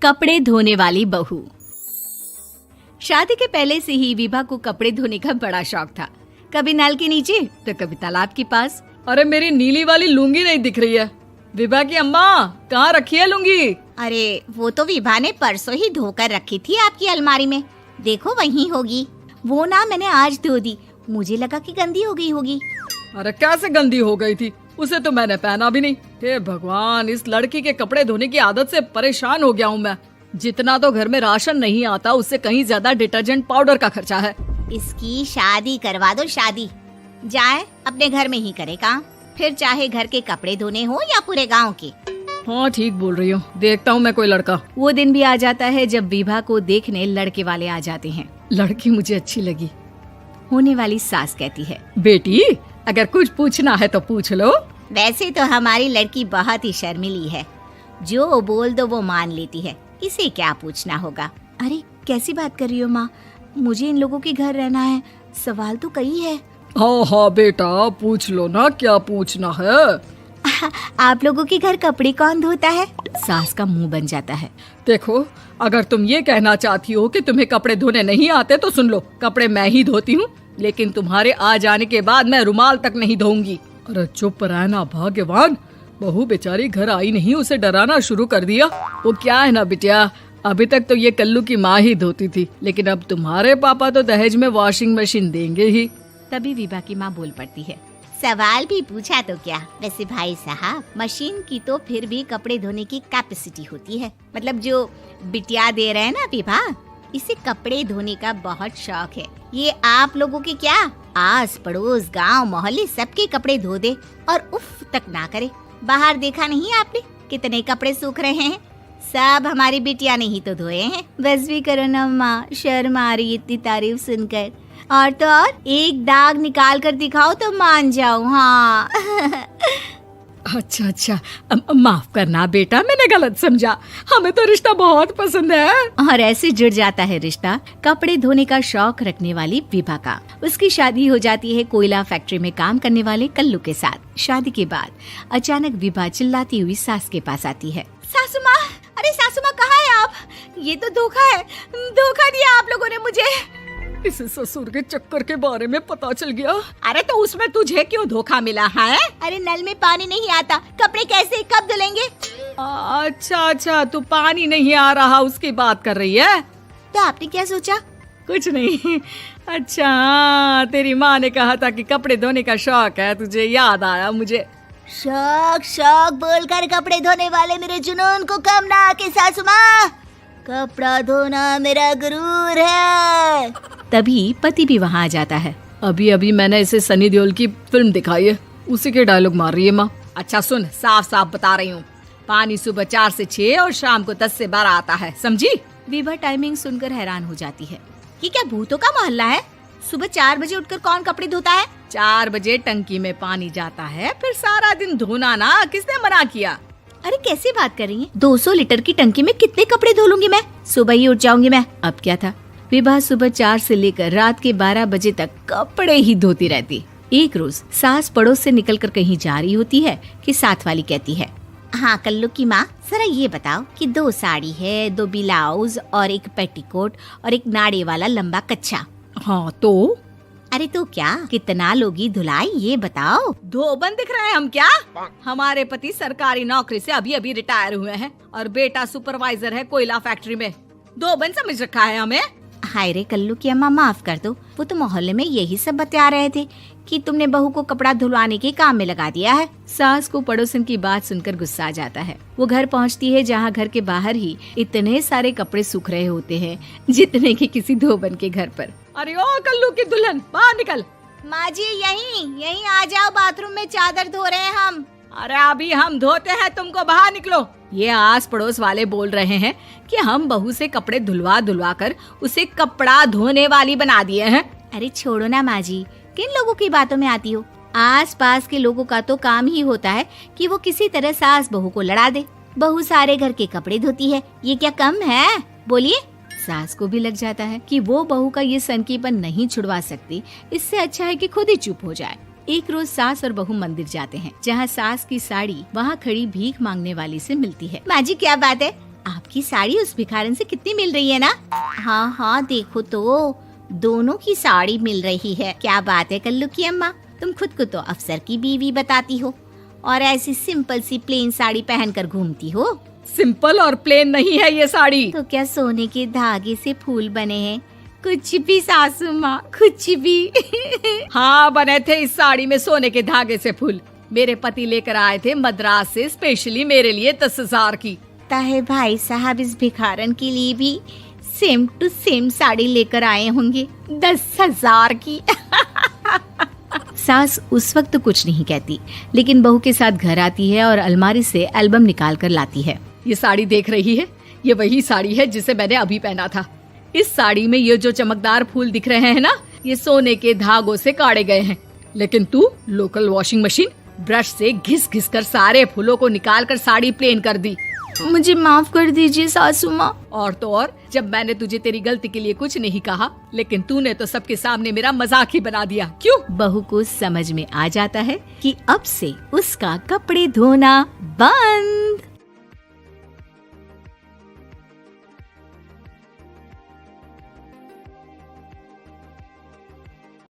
कपड़े धोने वाली बहू। शादी के पहले से ही विभा को कपड़े धोने का बड़ा शौक था। कभी नल के नीचे तो कभी तालाब के पास। अरे मेरी नीली वाली लुंगी नहीं दिख रही है। विभा की अम्मा, कहाँ रखी है लुंगी? अरे वो तो विभा ने परसों ही धोकर रखी थी आपकी अलमारी में, देखो वहीं होगी। वो ना मैंने आज धो दी, मुझे लगा कि गंदी हो गई होगी। अरे कैसे गंदी हो गई थी? उसे तो मैंने पहना भी नहीं। हे भगवान, इस लड़की के कपड़े धोने की आदत से परेशान हो गया हूँ मैं। जितना तो घर में राशन नहीं आता, उससे कहीं ज्यादा डिटर्जेंट पाउडर का खर्चा है। इसकी शादी करवा दो, शादी जाए अपने घर में ही करे काम, फिर चाहे घर के कपड़े धोने हो या पूरे गांव के। हाँ ठीक बोल रही हूँ, देखता हूँ मैं कोई लड़का। वो दिन भी आ जाता है जब विभा को देखने लड़के वाले आ जाते हैं। लड़की मुझे अच्छी लगी। होने वाली सास कहती है, बेटी अगर कुछ पूछना है तो पूछ लो। वैसे तो हमारी लड़की बहुत ही शर्मीली है, जो बोल दो वो मान लेती है, इसे क्या पूछना होगा। अरे कैसी बात कर रही हो माँ, मुझे इन लोगों के घर रहना है, सवाल तो कई है। हाँ हाँ बेटा, पूछ लो ना, क्या पूछना है। आप लोगों के घर कपड़े कौन धोता है? सास का मुंह बन जाता है। देखो, अगर तुम ये कहना चाहती हो कि तुम्हें कपड़े धोने नहीं आते तो सुन लो, कपड़े मैं ही धोती हूँ, लेकिन तुम्हारे आ जाने के बाद मैं रुमाल तक नहीं धोऊंगी। अरे चुप रहना भाग्यवान, बहू बेचारी घर आई नहीं, उसे डराना शुरू कर दिया। वो क्या है ना बिटिया, अभी तक तो ये कल्लू की माँ ही धोती थी, लेकिन अब तुम्हारे पापा तो दहेज में वॉशिंग मशीन देंगे ही। तभी विभा की माँ बोल पड़ती है, सवाल भी पूछा तो क्या। वैसे भाई साहब, मशीन की तो फिर भी कपड़े धोने की कैपेसिटी होती है, मतलब जो बिटिया दे रहे हैं ना विभा, इसे कपड़े धोने का बहुत शौक है। ये आप लोगों के क्या, आस पड़ोस गांव मोहल्ले सबके कपड़े धो दे और उफ तक ना करे। बाहर देखा नहीं आपने कितने कपड़े सूख रहे हैं, सब हमारी बिटिया ने ही तो धोए हैं। बस भी करो ना माँ, शर्म आ रही इतनी तारीफ सुनकर। और तो और एक दाग निकाल कर दिखाओ तो मान जाऊँ। हाँ अच्छा, माफ करना बेटा, मैंने गलत समझा। हमें तो रिश्ता बहुत पसंद है। और ऐसे जुड़ जाता है रिश्ता कपड़े धोने का शौक रखने वाली विभा का। उसकी शादी हो जाती है कोयला फैक्ट्री में काम करने वाले कल्लू के साथ। शादी के बाद अचानक विभा चिल्लाती हुई सास के पास आती है। सासू माँ, अरे सासू माँ कहाँ है आप? ये तो धोखा है, धोखा दिया आप लोगों ने मुझे। इस ससुर के चक्कर के बारे में पता चल गया। अरे तो उसमें तुझे क्यों धोखा मिला है? अरे नल में पानी नहीं आता, कपड़े कैसे कब धुलेंगे? अच्छा, तू पानी नहीं आ रहा उसकी बात कर रही है। तो आपने क्या सोचा? कुछ नहीं। अच्छा, तेरी माँ ने कहा था कि कपड़े धोने का शौक है तुझे, याद आया मुझे। शौक बोलकर कपड़े धोने वाले मेरे जुनून को कम ना आके सासू माँ, कपड़ा धोना मेरा गुरूर है। तभी पति भी वहाँ आ जाता है। अभी मैंने इसे सनी देओल की फिल्म दिखाई है, उसी के डायलॉग मार रही है माँ। अच्छा सुन, साफ साफ बता रही हूँ, पानी सुबह 4 से 6 और शाम को 10 से 12 आता है, समझी? विभा टाइमिंग सुनकर हैरान हो जाती है। ये क्या भूतों का मोहल्ला है? सुबह 4 बजे उठकर कौन कपड़े धोता है? 4 बजे टंकी में पानी जाता है, फिर सारा दिन धोना ना, किसने मना किया? अरे कैसी बात कर रही है, 200 लीटर की टंकी में कितने कपड़े धो लूंगी मैं, सुबह ही उठ जाऊंगी मैं। अब क्या था, विभा सुबह 4 से लेकर रात के 12 बजे तक कपड़े ही धोती रहती। एक रोज सास पड़ोस से निकलकर कहीं जा रही होती है कि साथ वाली कहती है, हाँ कल्लू की माँ, जरा ये बताओ कि 2 साड़ी है, 2 ब्लाउज और एक पेटीकोट और एक नाड़े वाला लंबा कच्छा। हाँ तो? अरे तो क्या, कितना लोगी धुलाई ये बताओ। धोबन दिख रहे हैं हम क्या? हमारे पति सरकारी नौकरी से अभी रिटायर हुए हैं और बेटा सुपरवाइजर है कोयला फैक्ट्री में। धोबन समझ रखा है हमें? हाय रे कल्लू की अम्मा, माफ कर दो, वो तो मोहल्ले में यही सब बता रहे थे कि तुमने बहू को कपड़ा धुलवाने के काम में लगा दिया है। सास को पड़ोसन की बात सुनकर गुस्सा आ जाता है। वो घर पहुंचती है जहां घर के बाहर ही इतने सारे कपड़े सूख रहे होते हैं जितने कि किसी धोबन के घर पर। अरे ओ कल्लू की दुल्हन, बाहर निकल। माँ जी यहीं आ जाओ, बाथरूम में चादर धो रहे हैं हम। अरे अभी हम धोते हैं, तुमको बाहर निकलो। ये आस पड़ोस वाले बोल रहे हैं कि हम बहू से कपड़े धुलवा कर उसे कपड़ा धोने वाली बना दिए हैं। अरे छोड़ो ना माँ जी, किन लोगों की बातों में आती हो। आस पास के लोगों का तो काम ही होता है कि वो किसी तरह सास बहू को लड़ा दे। बहू सारे घर के कपड़े धोती है, ये क्या कम है? बोलिए। सास को भी लग जाता है कि वो बहू का ये सनकीपन नहीं छुड़वा सकती, इससे अच्छा है कि खुद ही चुप हो जाए। एक रोज सास और बहू मंदिर जाते हैं, जहाँ सास की साड़ी वहाँ खड़ी भीख मांगने वाली से मिलती है। माँ जी क्या बात है, आपकी साड़ी उस भिखारन से कितनी मिल रही है ना? हाँ हाँ देखो तो, दोनों की साड़ी मिल रही है। क्या बात है कल्लू की अम्मा, तुम खुद को तो अफसर की बीवी बताती हो और ऐसी सिंपल सी प्लेन साड़ी पहनकर घूमती हो। सिंपल और प्लेन नहीं है ये साड़ी। तो क्या सोने के धागे से फूल बने हैं? कुछ भी सासू माँ, कुछ भी। हाँ बने थे इस साड़ी में सोने के धागे से फूल। मेरे पति लेकर आए थे मद्रास से स्पेशली मेरे लिए 10,000 की। ताहे भाई साहब इस भिखारन के लिए भी सेम टू सेम साड़ी लेकर आए होंगे 10,000 की। सास उस वक्त तो कुछ नहीं कहती, लेकिन बहू के साथ घर आती है और अलमारी से एल्बम निकाल कर लाती है। ये साड़ी देख रही है, ये वही साड़ी है जिसे मैंने अभी पहना था। इस साड़ी में ये जो चमकदार फूल दिख रहे हैं ना, ये सोने के धागों से काढ़े गए हैं। लेकिन तू लोकल वॉशिंग मशीन ब्रश से घिस घिस कर सारे फूलों को निकाल कर साड़ी प्लेन कर दी। मुझे माफ कर दीजिए सासू माँ। और तो और, जब मैंने तुझे तेरी गलती के लिए कुछ नहीं कहा, लेकिन तूने तो सबके सामने मेरा मजाक ही बना दिया। क्यों? बहू को समझ में आ जाता है कि अब से उसका कपड़े धोना बंद।